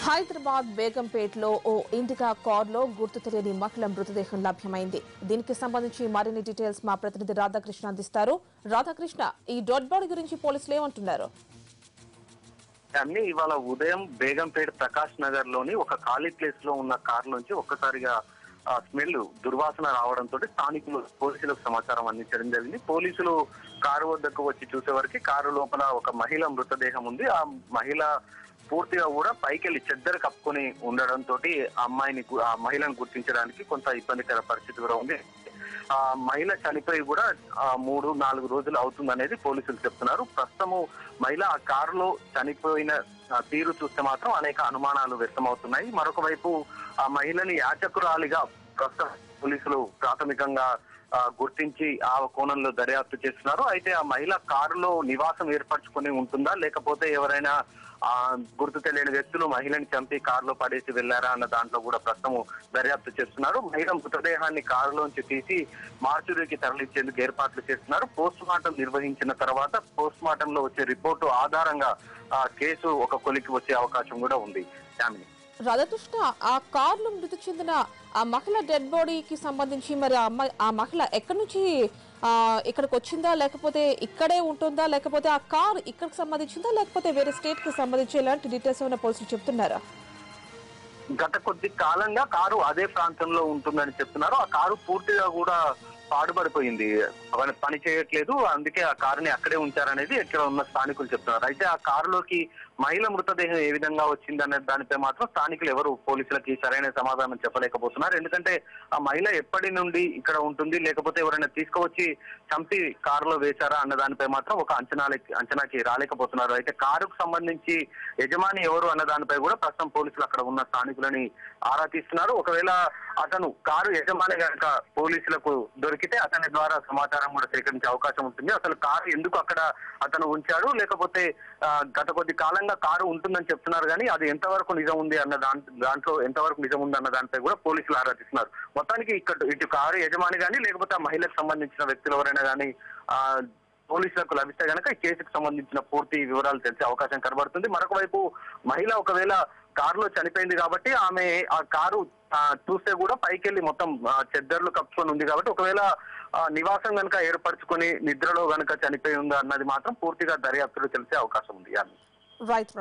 హైదరాబాద్ బేగంపేటలో ఓ indica కార్లో గుర్తు తెలియని మహిళ మృతదేహం లభ్యమైంది. దీనికి సంబంధించి మరిన్ని డీటెయిల్స్ మా ప్రతినిధి రాధాకృష్ణ అందిస్తారు. రాధాకృష్ణ, ఈ డెడ్ బాడీ గురించి పోలీసులు ఏమంటున్నారు? అన్ని ఇవాళ ఉదయం బేగంపేట ప్రకాష్ నగర్ లోని ఒక ఖాళీ ప్లేస్ లో ఉన్న కార్ నుంచి ఒక్కసారిగా స్మెల్ దుర్వాసన రావడంతో స్థానికులు పోలీసులకు సమాచారం అందించడం జరిగింది. పోలీసులు కారు వద్దకు వచ్చి చూసే వరకు కారు లోపల ఒక మహిళ మృతదేహం ఉంది. ఆ మహిళ పూర్తిగా కూడా పైకెళ్లి చెద్దరు కప్పుకొని ఉండడంతో ఆ మహిళను గుర్తించడానికి కొంత ఇబ్బందికర పరిస్థితి కూడా ఉంది. ఆ మహిళ చనిపోయి కూడా 3-4 రోజులు అవుతుందనేది పోలీసులు చెప్తున్నారు. ప్రస్తుతము మహిళ ఆ కారులో చనిపోయిన తీరు చూస్తే మాత్రం అనేక అనుమానాలు వ్యక్తమవుతున్నాయి. మరొక వైపు ఆ మహిళని యాచకురాలిగా ప్రస్తుతం పోలీసులు ప్రాథమికంగా గుర్తించి ఆ కోణంలో దర్యాప్తు చేస్తున్నారు. అయితే ఆ మహిళ కారులో నివాసం ఏర్పరచుకుని ఉంటుందా, లేకపోతే ఎవరైనా గుర్తు తెలియని వ్యక్తులు మహిళని చంపి కారులో పడేసి వెళ్లారా అన్న దాంట్లో కూడా ప్రస్తుతం దర్యాప్తు చేస్తున్నారు. మహిళ మృతదేహాన్ని కారులోంచి తీసి మార్చురీకి తరలించేందుకు ఏర్పాట్లు చేస్తున్నారు. పోస్ట్ మార్టం నిర్వహించిన తర్వాత పోస్ట్ మార్టం లో వచ్చే రిపోర్టు ఆధారంగా కేసు ఒక కొలికి వచ్చే అవకాశం కూడా ఉంది. రాధాకృష్ణ, ఆ కార్లో మృతి చెందిన ఆ మహిళ డెడ్ బాడీకి సంబంధించి మరి ఆ మహిళ ఎక్కడి నుంచి ఇక్కడికి వచ్చిందా, లేకపోతే ఇక్కడే ఉంటుందా, లేకపోతే ఆ కార్ ఇక్కడికి సంబంధించిందా, లేకపోతే వేరే స్టేట్ కి సంబంధించి ఎలాంటి డీటెయిల్స్ ఏమైనా పోలీసులు చెప్తున్నారా? గత కొద్ది కాలంగా కారు అదే ప్రాంతంలో ఉంటుందని చెప్తున్నారు. ఆ కారు పూర్తిగా కూడా పాడుపడిపోయింది, పని చేయట్లేదు. అందుకే ఆ కారుని అక్కడే ఉంచారనేది ఇక్కడ ఉన్న స్థానికులు చెప్తున్నారు. అయితే ఆ కారులోకి మహిళ మృతదేహం ఏ విధంగా వచ్చిందనే దానిపై మాత్రం స్థానికులు ఎవరు పోలీసులకి సరైన సమాధానం చెప్పలేకపోతున్నారు. ఎందుకంటే ఆ మహిళ ఎప్పటి నుండి ఇక్కడ ఉంటుంది, లేకపోతే ఎవరైనా తీసుకువచ్చి చంపి కారులో వేశారా అన్న దానిపై మాత్రం ఒక అంచనాకి రాలేకపోతున్నారు. అయితే కారుకు సంబంధించి యజమాని ఎవరు అన్న దానిపై కూడా ప్రస్తుతం పోలీసులు అక్కడ ఉన్న స్థానికులని ఆరా తీస్తున్నారు. ఒకవేళ అతను కారు యజమాని కనుక పోలీసులకు దొరికితే అతని ద్వారా సమాచారం కూడా సేకరించే అవకాశం ఉంటుంది. అసలు కారు ఎందుకు అక్కడ అతను ఉంచాడు, లేకపోతే గత కొద్ది కాలంగా కారు ఉంటుందని చెప్తున్నారు, కానీ అది ఎంతవరకు నిజం ఉంది అన్న దాంట్లో ఎంతవరకు నిజం ఉంది అన్న దానిపై కూడా పోలీసులు ఆరాధిస్తున్నారు. మొత్తానికి ఇటు కారు యజమాని కానీ లేకపోతే ఆ మహిళకు సంబంధించిన వ్యక్తులు ఎవరైనా కానీ పోలీసులకు లభిస్తే కనుక ఈ కేసుకు సంబంధించిన పూర్తి వివరాలు తెలిసే అవకాశం కనబడుతుంది. మరొక వైపు మహిళ ఒకవేళ కారులో చనిపోయింది కాబట్టి ఆమె ఆ కారు చూస్తే కూడా పైకెళ్లి మొత్తం చెద్దర్లు కప్పుకొని ఉంది కాబట్టి ఒకవేళ నివాసం కనుక ఏర్పరచుకొని నిద్రలో కనుక చనిపోయి ఉందా అన్నది మాత్రం పూర్తిగా దర్యాప్తులో తెలిసే అవకాశం ఉంది. రైట్.